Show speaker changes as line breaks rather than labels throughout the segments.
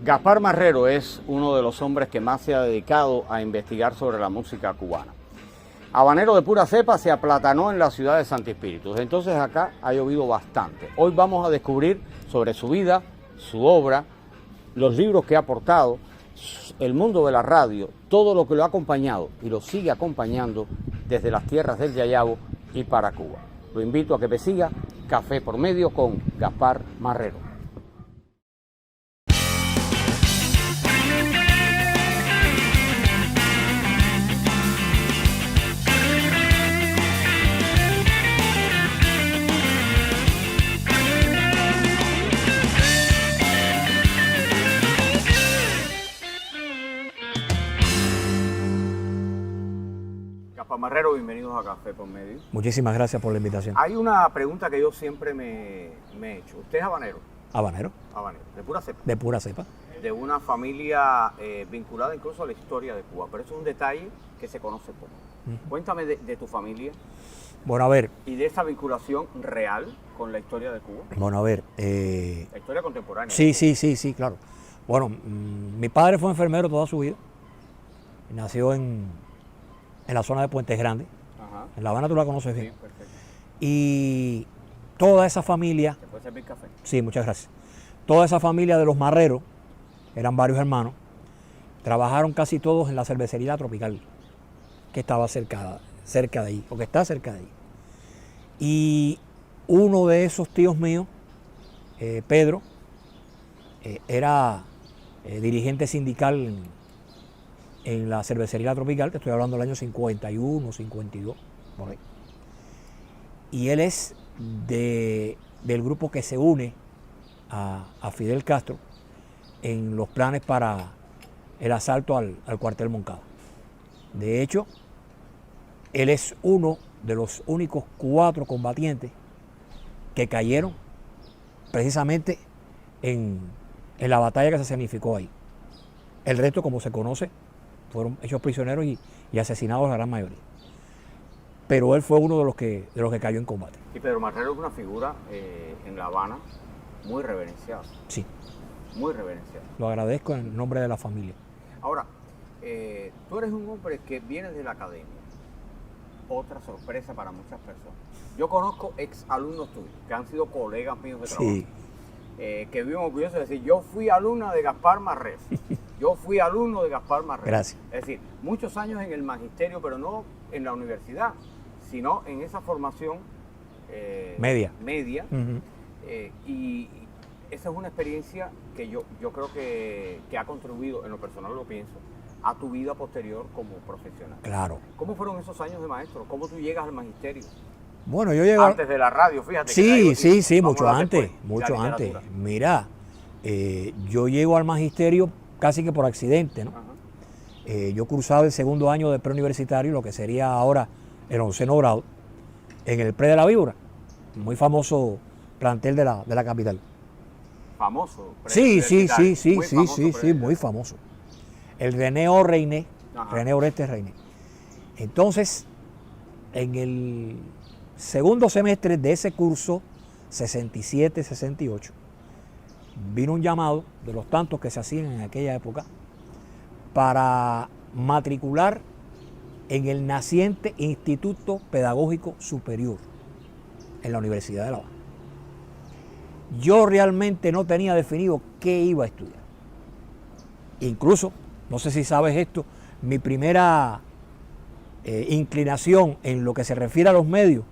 Gaspar Marrero es uno de los hombres que más se ha dedicado a investigar sobre la música cubana. Habanero de pura cepa se aplatanó en la ciudad de Santi Espíritu. Desde entonces acá ha llovido bastante. Hoy vamos a descubrir sobre su vida, su obra, los libros que ha aportado, el mundo de la radio, todo lo que lo ha acompañado y lo sigue acompañando desde las tierras del Yayabo y para Cuba. Lo invito a que me siga Café por Medio con Gaspar Marrero. Gaspar Marrero, bienvenidos a Café por Medio.
Muchísimas gracias por la invitación.
Hay una pregunta que yo siempre me he hecho. ¿Usted es habanero?
Habanero.
Habanero, de pura cepa.
De pura cepa.
De una familia vinculada incluso a la historia de Cuba, pero eso es un detalle que se conoce poco. Cuéntame de tu familia.
Bueno, a ver.
Y de esa vinculación real con la historia de Cuba.
Bueno, a ver.
La historia contemporánea.
Sí, claro. Bueno, mi padre fue enfermero toda su vida. Nació en la zona de Puentes Grandes. Ajá. En La Habana tú la conoces bien.
Sí, perfecto.
Y toda esa familia...
¿Te puede servir café?
Sí, muchas gracias. Toda esa familia de los Marreros, eran varios hermanos, trabajaron casi todos en la cervecería Tropical, que estaba cerca de ahí, o que está cerca de ahí. Y uno de esos tíos míos, Pedro, era dirigente sindical en la cervecería Tropical, que estoy hablando del año 51, 52, por ahí. Y él es del grupo que se une a Fidel Castro en los planes para el asalto al cuartel Moncada. De hecho, él es uno de los únicos 4 combatientes que cayeron precisamente en la batalla que se escenificó ahí. El resto, como se conoce, fueron hechos prisioneros y asesinados la gran mayoría. Pero él fue uno de los que cayó en combate.
Y Pedro Marrero es una figura en La Habana muy reverenciada.
Sí.
Muy reverenciada.
Lo agradezco en nombre de la familia.
Ahora, tú eres un hombre que viene de la academia. Otra sorpresa para muchas personas. Yo conozco ex alumnos tuyos, que han sido colegas míos de trabajo.
Sí.
Que viven orgullosos de decir, yo fui alumna de Gaspar Marrero. Yo fui alumno de Gaspar Marrero.
Gracias.
Es decir, muchos años en el magisterio, pero no en la universidad, sino en esa formación media.
Uh-huh.
Y esa es una experiencia que yo creo que ha contribuido, en lo personal lo pienso, a tu vida posterior como profesional.
Claro.
¿Cómo fueron esos años de maestro? ¿Cómo tú llegas al magisterio?
Bueno, yo llego...
Antes de la radio, fíjate.
Sí, mucho antes. Mira, yo llego al magisterio casi que por accidente, ¿no? Yo cursaba el segundo año de preuniversitario, lo que sería ahora el 11º grado, en el Pre de la Víbora, muy famoso plantel de la capital.
¿Famoso?
Sí, muy famoso. El René Reiné, René Oreste Reiné. Entonces, en el segundo semestre de ese curso, 67-68, vino un llamado de los tantos que se hacían en aquella época para matricular en el naciente Instituto Pedagógico Superior en la Universidad de La Habana. Yo realmente no tenía definido qué iba a estudiar. Incluso, no sé si sabes esto, mi primera inclinación en lo que se refiere a los medios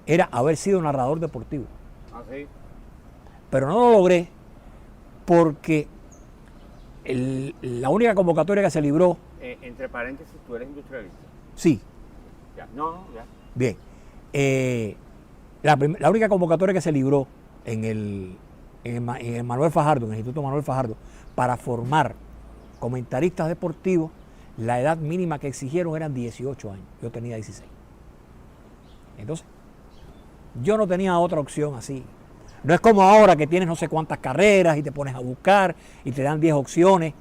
era haber sido narrador deportivo.
¿Ah, sí?
Pero no lo logré porque la única convocatoria que se libró...
entre paréntesis, ¿tú eres industrialista?
Sí.
Ya. No, ya.
Bien. La única convocatoria que se libró en el Manuel Fajardo, en el Instituto Manuel Fajardo, para formar comentaristas deportivos, la edad mínima que exigieron eran 18 años. Yo tenía 16. Entonces, yo no tenía otra opción así. No es como ahora que tienes no sé cuántas carreras y te pones a buscar y te dan 10 opciones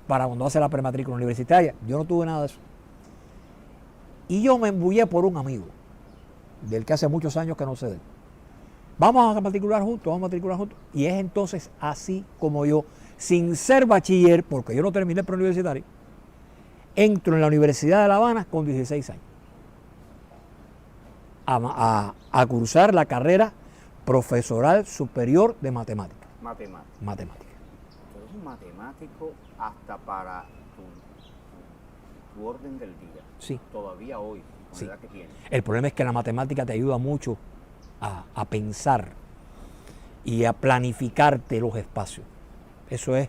para cuando haces la prematrícula universitaria. Yo no tuve nada de eso. Y yo me embullé por un amigo, del que hace muchos años que no sé de él. vamos a matricular juntos. Y es entonces así como yo, sin ser bachiller, porque yo no terminé el preuniversitario, entro en la Universidad de La Habana con 16 años a cursar la carrera profesoral superior de matemáticas.
Matemática. Tú eres un matemático hasta para tu orden del día.
Sí.
Todavía hoy, con
Sí.
la edad que tienes.
El problema es que la matemática te ayuda mucho a pensar y a planificarte los espacios. Eso es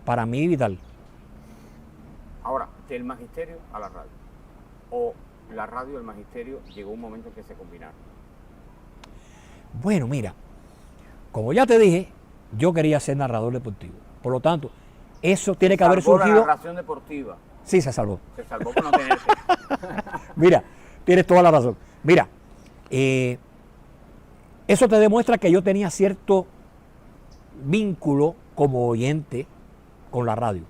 para mí vital.
Ahora, del magisterio a la radio. O la radio y el magisterio llegó un momento en que se combinaron.
Bueno, mira, como ya te dije, yo quería ser narrador deportivo. Por lo tanto, eso tiene que haber
Salvó
surgido.
la narración deportiva.
Sí, se salvó.
Se salvó por no tenerte.
Mira, tienes toda la razón. Mira, eso te demuestra que yo tenía cierto vínculo como oyente con la radio.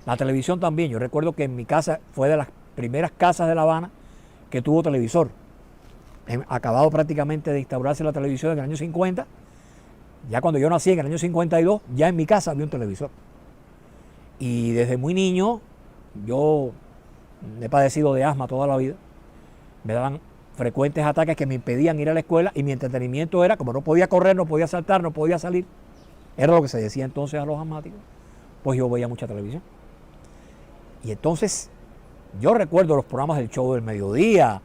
La televisión también. Yo recuerdo que en mi casa fue de las primeras casas de La Habana que tuvo televisor. Acabado prácticamente de instaurarse la televisión en el año 50. Ya cuando yo nací en el año 52, ya en mi casa había un televisor. Y desde muy niño, yo he padecido de asma toda la vida. Me daban frecuentes ataques que me impedían ir a la escuela y mi entretenimiento era, como no podía correr, no podía saltar, no podía salir, era lo que se decía entonces a los asmáticos, pues yo veía mucha televisión. Y entonces yo recuerdo los programas del Show del Mediodía,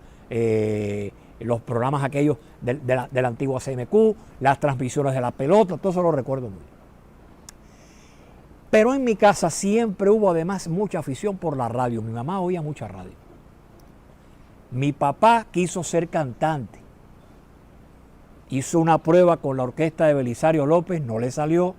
los programas aquellos de la antigua CMQ, las transmisiones de la pelota, todo eso lo recuerdo muy bien. Pero en mi casa siempre hubo además mucha afición por la radio. Mi mamá oía mucha radio. Mi papá quiso ser cantante. Hizo una prueba con la orquesta de Belisario López, no le salió.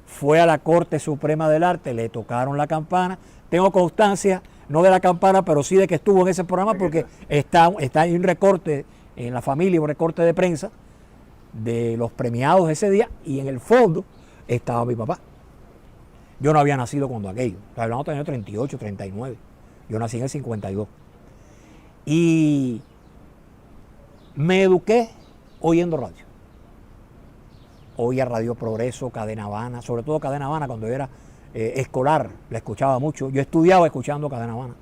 Fue a la Corte Suprema del Arte, le tocaron la campana. Tengo constancia, no de la campana, pero sí de que estuvo en ese programa porque está ahí un recorte en la familia, un recorte de prensa de los premiados de ese día y en el fondo estaba mi papá. Yo no había nacido cuando aquello. Hablamos del año 38, 39. Yo nací en el 52. Y me eduqué oyendo radio. Oía Radio Progreso, Cadena Habana, sobre todo Cadena Habana cuando yo era escolar, la escuchaba mucho. Yo estudiaba escuchando Cadena Habana.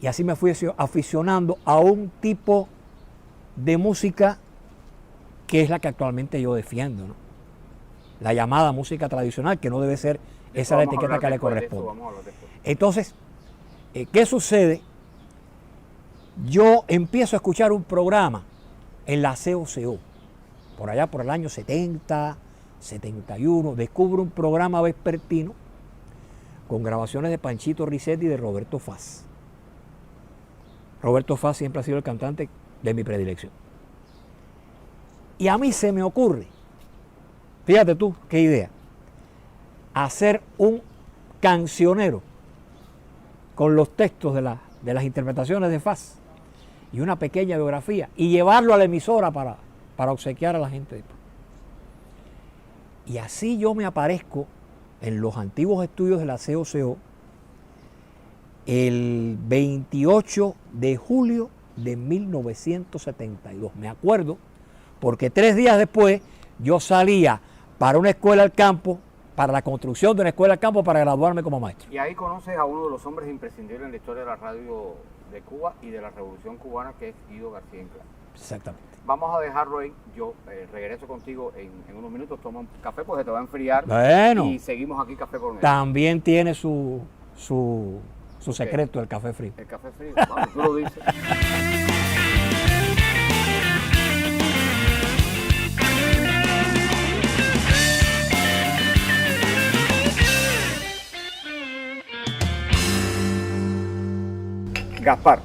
Y así me fui aficionando a un tipo de música que es la que actualmente yo defiendo, ¿no? La llamada música tradicional, que no debe ser esa la etiqueta que le corresponde. Entonces, ¿qué sucede? Yo empiezo a escuchar un programa en la COCO, por allá por el año 70, 71, descubro un programa vespertino con grabaciones de Panchito Ricetti y de Roberto Faz. Roberto Faz siempre ha sido el cantante de mi predilección. Y a mí se me ocurre, fíjate tú, qué idea, hacer un cancionero con los textos de las interpretaciones de Faz y una pequeña biografía y llevarlo a la emisora para obsequiar a la gente. Y así yo me aparezco en los antiguos estudios de la COCO el 28 de julio de 1972. Me acuerdo porque 3 días después yo salía para una escuela al campo, para la construcción de una escuela al campo para graduarme como maestro.
Y ahí conoces a uno de los hombres imprescindibles en la historia de la radio de Cuba y de la Revolución Cubana, que es Guido García Inclán.
Exactamente.
Vamos a dejarlo ahí. Yo regreso contigo en unos minutos, toma un café porque te va a enfriar.
Bueno.
Y seguimos aquí café por medio.
También tiene su secreto, el café frío.
El café frío, vamos, tú lo dices. Gaspar,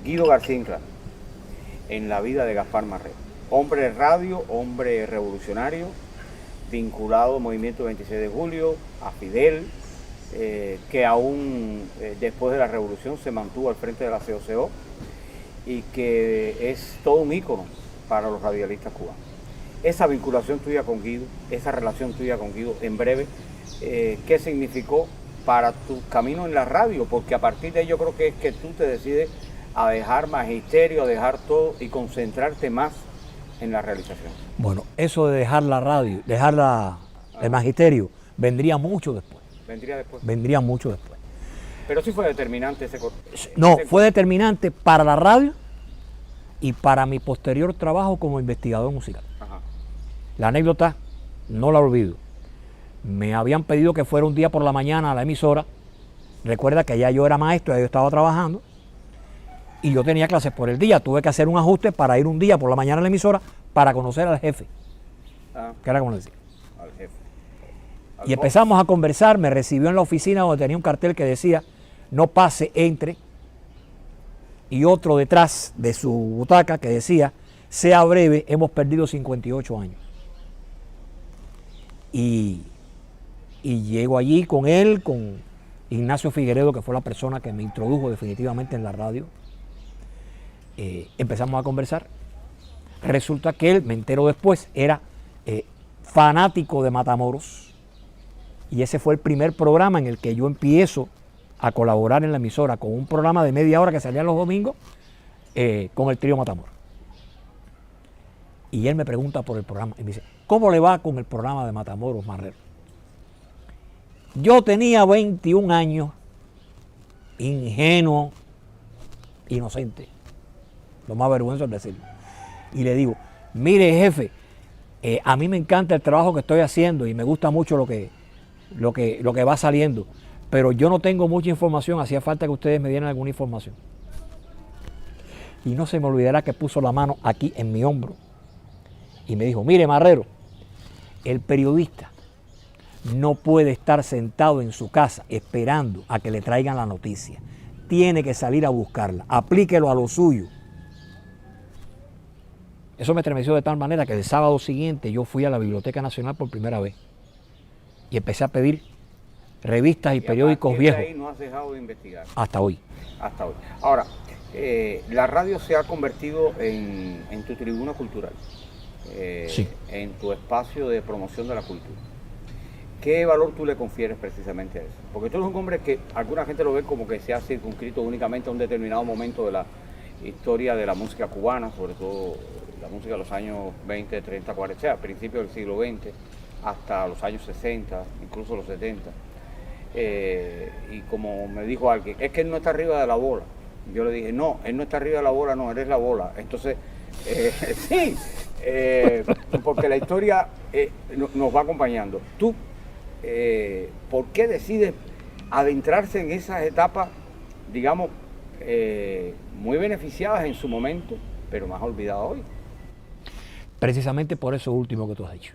Guido García Inclán, en la vida de Gaspar Marrero. Hombre de radio, hombre revolucionario, vinculado al movimiento 26 de julio, a Fidel, que aún después de la revolución se mantuvo al frente de la COCO y que es todo un ícono para los radialistas cubanos. Esa vinculación tuya con Guido, esa relación tuya con Guido, en breve, ¿qué significó para tu camino en la radio? Porque a partir de ahí yo creo que es que tú te decides a dejar magisterio, a dejar todo y concentrarte más en la realización?
Bueno, eso de dejar la radio, el magisterio, vendría mucho después.
¿Vendría después?
Vendría mucho después.
Pero sí fue determinante ese corte.
No, fue determinante para la radio y para mi posterior trabajo como investigador musical.
Ajá.
La anécdota no la olvido. Me habían pedido que fuera un día por la mañana a la emisora. Recuerda que ya yo era maestro, ya yo estaba trabajando y yo tenía clases por el día. Tuve que hacer un ajuste para ir un día por la mañana a la emisora para conocer al jefe. Que era como decía.
Al jefe.
Y empezamos a conversar. Me recibió en la oficina donde tenía un cartel que decía: no pase, entre. Y otro detrás de su butaca que decía: sea breve, hemos perdido 58 años. Y llego allí con él, con Ignacio Figueredo, que fue la persona que me introdujo definitivamente en la radio. Empezamos a conversar. Resulta que él, me entero después, era fanático de Matamoros. Y ese fue el primer programa en el que yo empiezo a colaborar en la emisora, con un programa de media hora que salía los domingos con el trío Matamoros. Y él me pregunta por el programa y me dice: ¿cómo le va con el programa de Matamoros, Marrero? Yo tenía 21 años, ingenuo, inocente, lo más vergüenza es decirlo. Y le digo: mire, jefe, a mí me encanta el trabajo que estoy haciendo y me gusta mucho lo que va saliendo, pero yo no tengo mucha información, hacía falta que ustedes me dieran alguna información. Y no se me olvidará que puso la mano aquí en mi hombro y me dijo: mire, Marrero, el periodista no puede estar sentado en su casa esperando a que le traigan la noticia. Tiene que salir a buscarla. Aplíquelo a lo suyo. Eso me estremeció de tal manera que el sábado siguiente yo fui a la Biblioteca Nacional por primera vez y empecé a pedir revistas y periódicos viejos.
Ahí no has dejado de investigar.
Hasta hoy.
Hasta hoy. Ahora, la radio se ha convertido en tu tribuna cultural,
sí,
en tu espacio de promoción de la cultura. ¿Qué valor tú le confieres precisamente a eso? Porque tú eres un hombre que alguna gente lo ve como que se ha circunscrito únicamente a un determinado momento de la historia de la música cubana, sobre todo la música de los años 20, 30, 40, o sea, a principios del siglo XX, hasta los años 60, incluso los 70. Y como me dijo alguien, es que él no está arriba de la bola. Yo le dije: no, él no está arriba de la bola, no, eres la bola. Entonces, sí, porque la historia nos va acompañando. Tú, ¿por qué decides adentrarse en esas etapas, digamos, muy beneficiadas en su momento, pero más olvidadas hoy?
Precisamente por eso último que tú has dicho.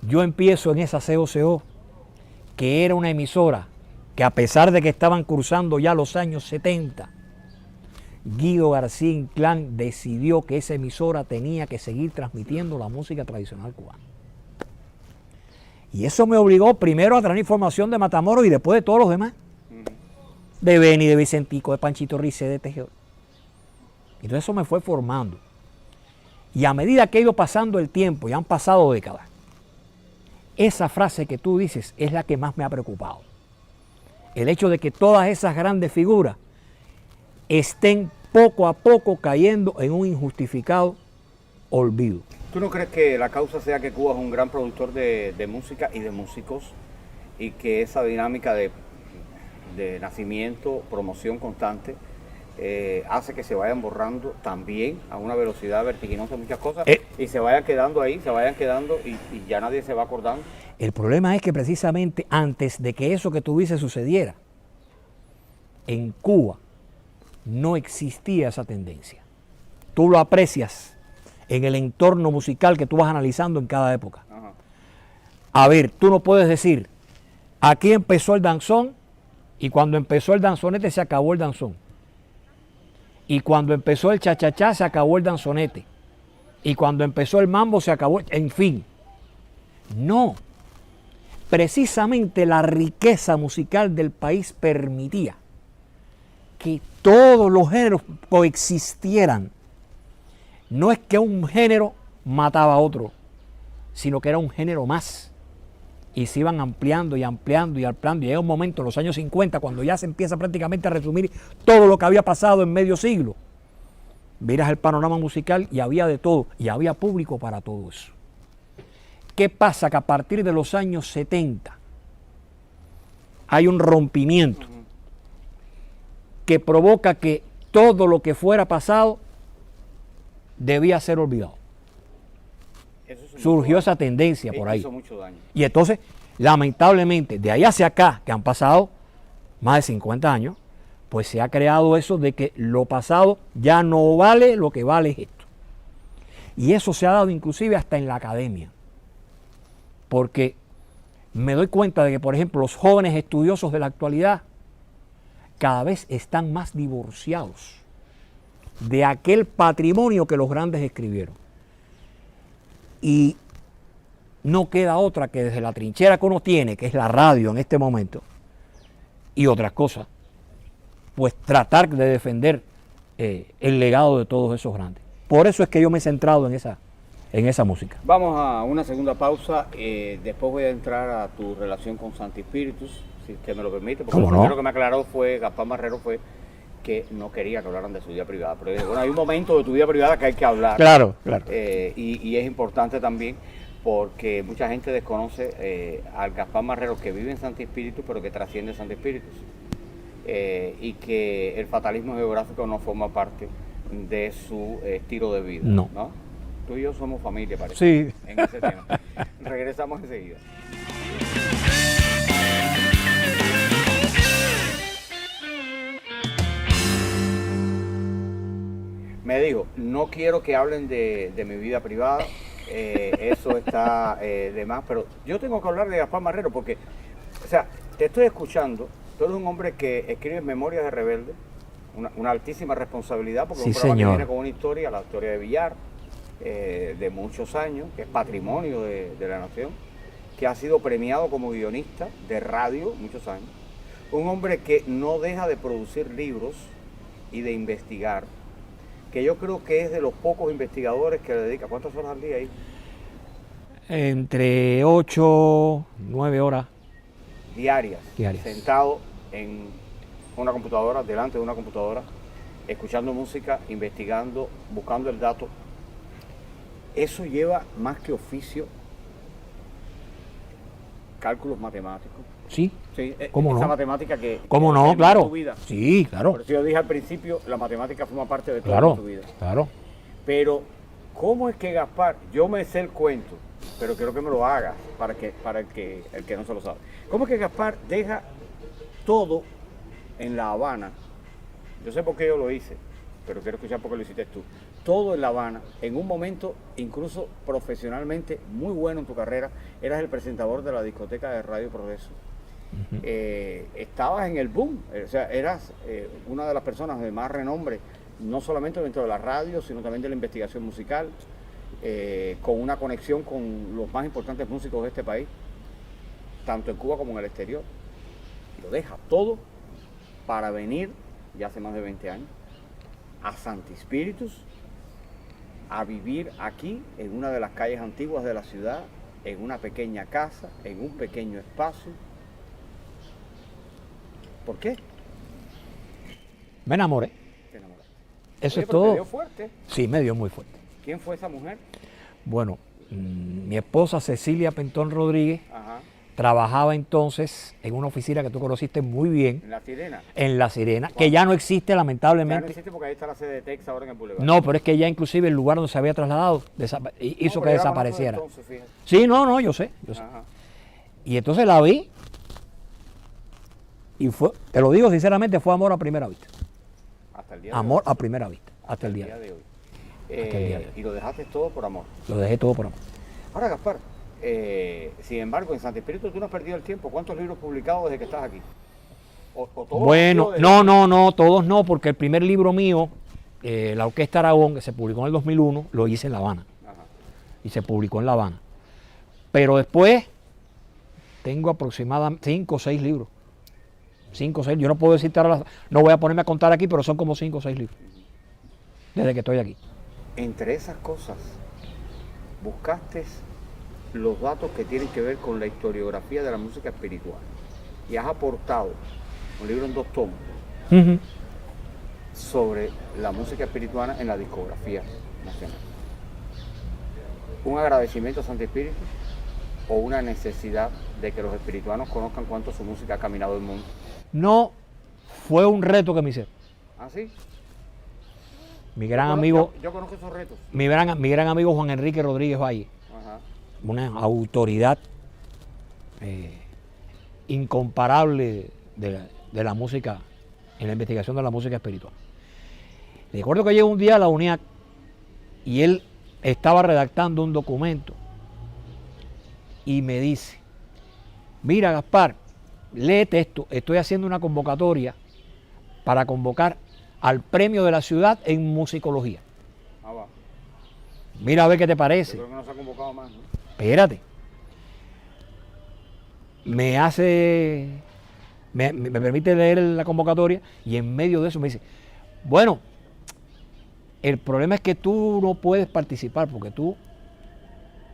Yo empiezo en esa COCO, que era una emisora que, a pesar de que estaban cruzando ya los años 70, Guido García Inclán decidió que esa emisora tenía que seguir transmitiendo la música tradicional cubana. Y eso me obligó primero a traer información de Matamoros y después de todos los demás. De Beni, de Vicentico, de Panchito Ricé, de Tejedor. Entonces eso me fue formando. Y a medida que ha ido pasando el tiempo, y han pasado décadas, esa frase que tú dices es la que más me ha preocupado. El hecho de que todas esas grandes figuras estén poco a poco cayendo en un injustificado olvido.
¿Tú no crees que la causa sea que Cuba es un gran productor de música y de músicos, y que esa dinámica de nacimiento, promoción constante, hace que se vayan borrando también a una velocidad vertiginosa muchas cosas y se vayan quedando ahí, y ya nadie se va acordando?
El problema es que precisamente antes de que eso que tú dices sucediera, en Cuba no existía esa tendencia. Tú lo aprecias en el entorno musical que tú vas analizando en cada época.
Ajá.
A ver, tú no puedes decir: aquí empezó el danzón y cuando empezó el danzonete se acabó el danzón. Y cuando empezó el cha-cha-cha se acabó el danzonete. Y cuando empezó el mambo se acabó, en fin. No. Precisamente la riqueza musical del país permitía que todos los géneros coexistieran. No es que un género mataba a otro, sino que era un género más. y se iban ampliando y ampliando y ampliando. Y llega un momento en los años 50 cuando ya se empieza prácticamente a resumir todo lo que había pasado en medio siglo. Miras el panorama musical y había de todo, y había público para todo eso. ¿Qué pasa? Que a partir de los años 70 hay un rompimiento que provoca que todo lo que fuera pasado debía ser olvidado. Surgió esa tendencia por ahí.
Hizo mucho daño.
Y entonces, lamentablemente, de ahí hacia acá, que han pasado más de 50 años, pues se ha creado eso de que lo pasado ya no vale, lo que vale es esto. Y eso se ha dado inclusive hasta en la academia. Porque me doy cuenta de que, por ejemplo, los jóvenes estudiosos de la actualidad cada vez están más divorciados de aquel patrimonio que los grandes escribieron. Y no queda otra que desde la trinchera que uno tiene, que es la radio en este momento, y otras cosas, pues tratar de defender el legado de todos esos grandes. Por eso es que yo me he centrado en esa música.
Vamos a una segunda pausa, después voy a entrar a tu relación con Santi Spíritus, si usted me lo permite, porque lo primero que me aclaró Gaspar Marrero fue que no quería que hablaran de su vida privada, pero bueno, hay un momento de tu vida privada que hay que hablar.
Claro, claro.
Y es importante también porque mucha gente desconoce al Gaspar Marrero que vive en Santi Spíritus, pero que trasciende Santi Spíritus, y que el fatalismo geográfico no forma parte de su estilo de vida.
No.
Tú y yo somos familia, parece.
Sí.
En ese tema. Regresamos enseguida. Me dijo, no quiero que hablen de mi vida privada, eso está de más, pero yo tengo que hablar de Gaspar Marrero porque, o sea, te estoy escuchando, tú eres un hombre que escribe Memorias de Rebelde, una altísima responsabilidad porque
sí,
es un programa
señor.
que viene con una historia, la historia de Villar, de muchos años, que es patrimonio de la nación, que ha sido premiado como guionista de radio muchos años, un hombre que no deja de producir libros y de investigar, que yo creo que es de los pocos investigadores que le dedica. ¿Cuántas horas al día ahí?
Entre 8, 9 horas.
Diarias. Sentado en una computadora, delante de una computadora, escuchando música, investigando, buscando el dato. Eso lleva más que oficio, cálculos matemáticos.
Sí.
Sí,
¿Cómo
esa
no?
matemática que
¿Cómo no? Claro.
Tu vida.
Sí, claro.
Por eso yo dije al principio, la matemática forma parte de
Claro,
tu vida.
claro.
Pero, ¿cómo es que Gaspar, yo me sé el cuento, pero quiero que me lo hagas para el que no se lo sabe? ¿Cómo es que Gaspar deja todo en La Habana? Yo sé por qué yo lo hice, pero quiero escuchar por qué lo hiciste tú. Todo en La Habana, en un momento incluso profesionalmente muy bueno en tu carrera, eras el presentador de la discoteca de Radio Progreso. Estabas en el boom, o sea, eras una de las personas de más renombre, no solamente dentro de la radio, sino también de la investigación musical, con una conexión con los más importantes músicos de este país, tanto en Cuba como en el exterior. Y lo deja todo para venir, ya hace más de 20 años, a Santi Spíritus, a vivir aquí, en una de las calles antiguas de la ciudad, en una pequeña casa, en un pequeño espacio. ¿Por qué?
Me enamoré.
Te enamoraste.
Eso
Oye,
es
pero
todo.
¿te dio fuerte?
Sí, me dio muy fuerte.
¿Quién fue esa mujer?
Bueno, mi esposa Cecilia Pentón Rodríguez
Ajá.
trabajaba entonces en una oficina que tú conociste muy bien,
¿En La Sirena?
en La Sirena, que ya no existe
Ya no
lamentablemente.
existe porque ahí está la sede de Texas ahora en el Boulevard.
No, pero es que ya inclusive el lugar donde se había trasladado hizo
No,
que
pero yo la
desapareciera.
conozco de entonces,
Sí, no, yo sé.
Ajá.
Y entonces la vi y fue, te lo digo sinceramente, fue amor a primera vista.
Hasta el día de
Amor
hoy.
a primera vista, hasta el día de hoy.
de hoy.
Hasta el día de hoy.
Y lo dejaste todo por amor.
Lo dejé todo por amor.
Ahora, Gaspar, sin embargo, en Santi Spíritus tú no has perdido el tiempo. ¿Cuántos libros publicados desde que estás aquí? ¿O todos
Bueno,
han sido de-
no, todos no, porque el primer libro mío, La Orquesta Aragón, que se publicó en el 2001, lo hice en La Habana.
Ajá.
Y se publicó en La Habana. Pero después tengo aproximadamente 5 o 6 libros. 5 o 6, yo no puedo decirte ahora, no voy a ponerme a contar aquí, pero son como 5 o 6 libros. Desde que estoy aquí.
Entre esas cosas, buscaste los datos que tienen que ver con la historiografía de la música espiritual. Y has aportado un libro en 2 tomos sobre la música espirituana en la discografía nacional. ¿Un agradecimiento a Santo Espíritu o una necesidad de que los espirituanos conozcan cuánto su música ha caminado el mundo?
No, fue un reto que me hicieron.
¿Ah, sí?
Mi gran amigo,
yo conozco esos retos.
mi gran amigo Juan Enrique Rodríguez Valle,
Ajá.
una autoridad incomparable de la música, en la investigación de la música espiritual. Recuerdo que llegó un día a la UNIAC y él estaba redactando un documento y me dice, mira Gaspar, léete esto, estoy haciendo una convocatoria para convocar al premio de la ciudad en musicología.
Ah, va.
Mira a ver qué te parece.
Yo creo que no se ha convocado más, ¿no?
Espérate. Me permite leer la convocatoria y en medio de eso me dice, bueno, el problema es que tú no puedes participar porque tú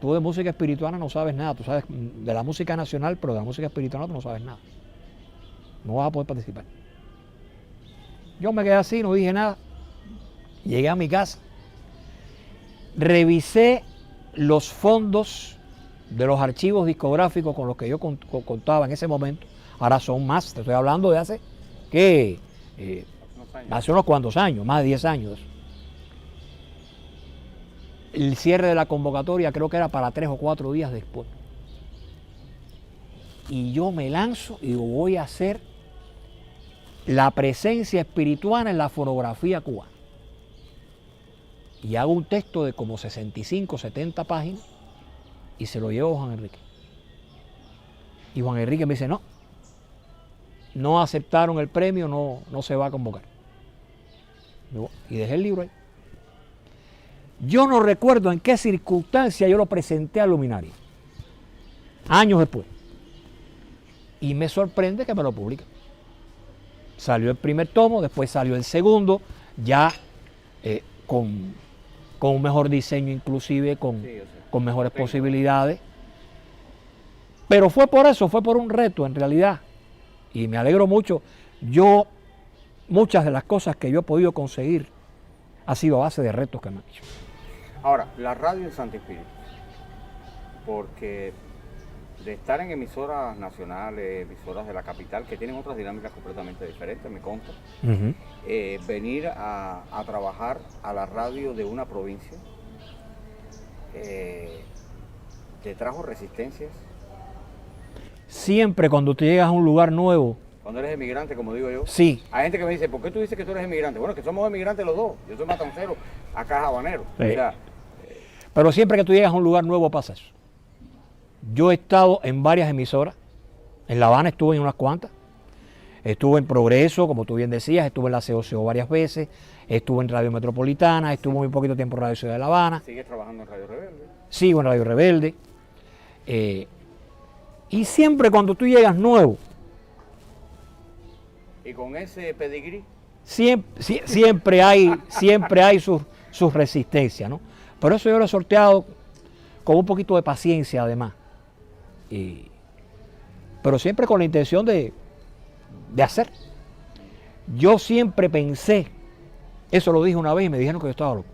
de música espiritual no sabes nada. Tú sabes de la música nacional, pero de la música espiritual tú no sabes nada. No vas a poder participar. Yo me quedé así, no dije nada. Llegué a mi casa, revisé los fondos de los archivos discográficos con los que yo contaba en ese momento. Ahora son más, te estoy hablando de hace unos cuantos años, más de 10 años. El cierre de la convocatoria creo que era para 3 o 4 días después. Y yo me lanzo y digo, voy a hacer la presencia espiritual en la fonografía cubana. Y hago un texto de como 65, 70 páginas y se lo llevo a Juan Enrique. Y Juan Enrique me dice, no aceptaron el premio, no se va a convocar. Y dejé el libro ahí. Yo no recuerdo en qué circunstancia yo lo presenté a Luminaria, años después. Y me sorprende que me lo publican. Salió el primer tomo, después salió el segundo, ya con un mejor diseño inclusive, con mejores posibilidades. Pero fue por eso, fue por un reto en realidad. Y me alegro mucho. Muchas de las cosas que yo he podido conseguir ha sido a base de retos que me han hecho.
Ahora, la radio en Santo Espíritu, porque de estar en emisoras nacionales, emisoras de la capital, que tienen otras dinámicas completamente diferentes, me consta, venir a trabajar a la radio de una provincia, ¿te trajo resistencias?
Siempre cuando te llegas a un lugar nuevo.
Cuando eres emigrante, como digo yo.
Sí.
Hay gente que me dice, ¿por qué tú dices que tú eres emigrante? Bueno, que somos emigrantes los dos. Yo soy matancero, acá es habanero.
Sí.
O sea,
pero siempre que tú llegas a un lugar nuevo pasa eso. Yo he estado en varias emisoras. En La Habana estuve en unas cuantas. Estuve en Progreso, como tú bien decías. Estuve en la COCO varias veces. Estuve en Radio Metropolitana. Estuve muy poquito tiempo en Radio Ciudad de La Habana.
¿Sigues trabajando en Radio Rebelde?
Sigo en Radio Rebelde. Y siempre cuando tú llegas nuevo.
¿Y con ese pedigrí?
Siempre hay sus resistencias, ¿no? Pero eso yo lo he sorteado con un poquito de paciencia además. Pero siempre con la intención de hacer. Yo siempre pensé, eso lo dije una vez y me dijeron que yo estaba loco.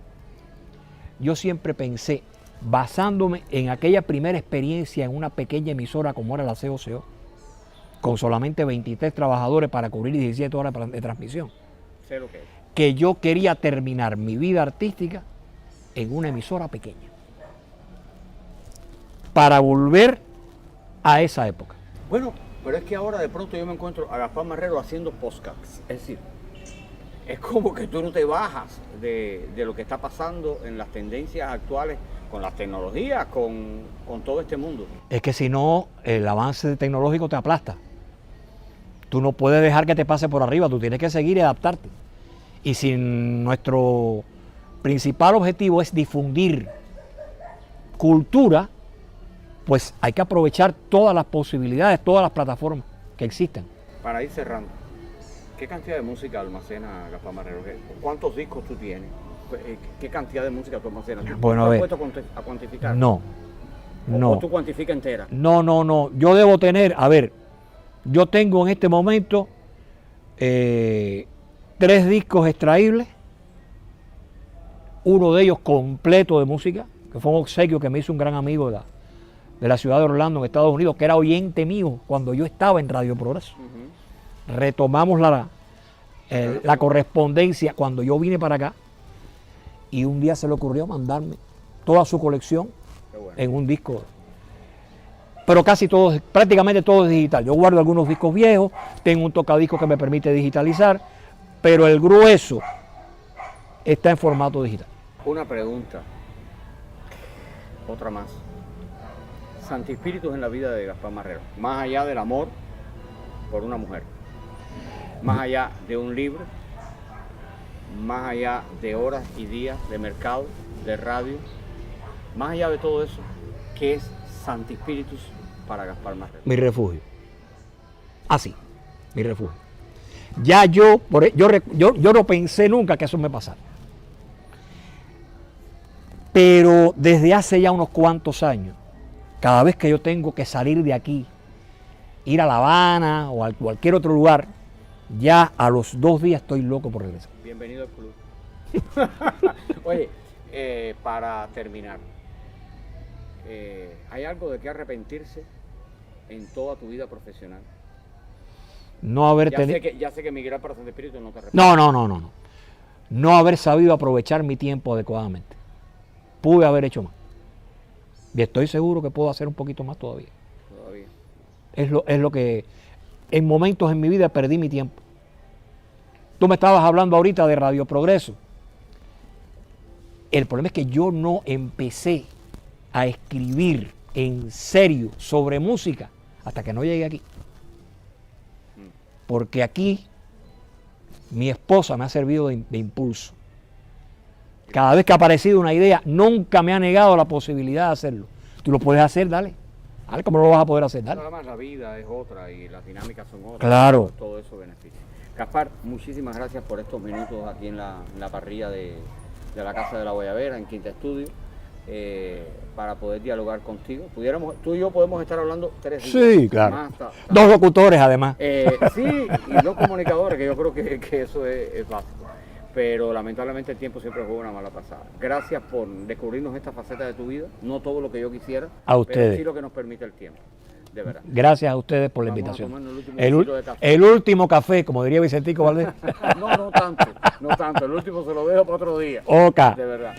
Yo siempre pensé, basándome en aquella primera experiencia en una pequeña emisora como era la COCO, con solamente 23 trabajadores para cubrir 17 horas de transmisión, que yo quería terminar mi vida artística en una emisora pequeña, para volver a esa época.
Bueno, pero es que ahora de pronto yo me encuentro a Gaspar Marrero haciendo podcasts, es decir, es como que tú no te bajas de lo que está pasando en las tendencias actuales con las tecnologías, con todo este mundo.
Es que si no, el avance tecnológico te aplasta. Tú no puedes dejar que te pase por arriba, tú tienes que seguir y adaptarte. Y si nuestro principal objetivo es difundir cultura, pues hay que aprovechar todas las posibilidades, todas las plataformas que existen.
Para ir cerrando, ¿qué cantidad de música almacena Gaspar Marrero? ¿Cuántos discos tú tienes? ¿Qué cantidad de música tú almacenas?
Bueno,
¿Estás puesto a cuantificar?
No, No.
¿O tú cuantificas entera?
No. Yo debo tener, a ver, yo tengo en este momento 3 discos extraíbles, uno de ellos completo de música, que fue un obsequio que me hizo un gran amigo de la ciudad de Orlando, en Estados Unidos, que era oyente mío cuando yo estaba en Radio Progreso. Retomamos la correspondencia cuando yo vine para acá y un día se le ocurrió mandarme toda su colección en un disco. Pero casi todo, prácticamente todo es digital. Yo guardo algunos discos viejos, tengo un tocadiscos que me permite digitalizar, pero el grueso está en formato digital.
Una pregunta, otra más. Santi Espíritus en la vida de Gaspar Marrero, más allá del amor por una mujer, más allá de un libro, más allá de horas y días de mercado, de radio, más allá de todo eso, ¿qué es Santi Espíritus para Gaspar Marrero?
Mi refugio. Así, mi refugio. Ya yo no pensé nunca que eso me pasara. Pero desde hace ya unos cuantos años, cada vez que yo tengo que salir de aquí, ir a La Habana o a cualquier otro lugar, ya a los 2 días estoy loco por regresar.
Bienvenido al club. Oye, para terminar, ¿hay algo de qué arrepentirse en toda tu vida profesional?
No haber tenido...
Ya sé que migrar para Santi Espíritus no te arrepientes.
No. No haber sabido aprovechar mi tiempo adecuadamente. Pude haber hecho más. Y estoy seguro que puedo hacer un poquito más todavía. Es lo que en momentos en mi vida perdí mi tiempo. Tú me estabas hablando ahorita de Radio Progreso. El problema es que yo no empecé a escribir en serio sobre música hasta que no llegué aquí. Porque aquí mi esposa me ha servido de impulso. Cada vez que ha aparecido una idea, nunca me ha negado la posibilidad de hacerlo. Tú lo puedes hacer, dale. Dale, ¿cómo no lo vas a poder hacer? Dale.
Nada más la vida es otra y las dinámicas son otras.
Claro.
Todo eso beneficia. Gaspar, muchísimas gracias por estos minutos aquí en la parrilla de la Casa de la Guayabera, en Quinta Estudio, para poder dialogar contigo. Tú y yo podemos estar hablando 3 días.
Sí, claro. 2 locutores, además.
Sí, y 2 comunicadores, que yo creo que eso es básico. Pero lamentablemente el tiempo siempre juega una mala pasada. Gracias por descubrirnos esta faceta de tu vida, no todo lo que yo quisiera,
a ustedes.
Pero sí lo que nos permite el tiempo, de verdad.
Gracias a ustedes por la
Vamos
invitación.
El
último café, como diría Vicentico Valdés.
no tanto, el último se lo dejo para otro día.
Oca.
De verdad.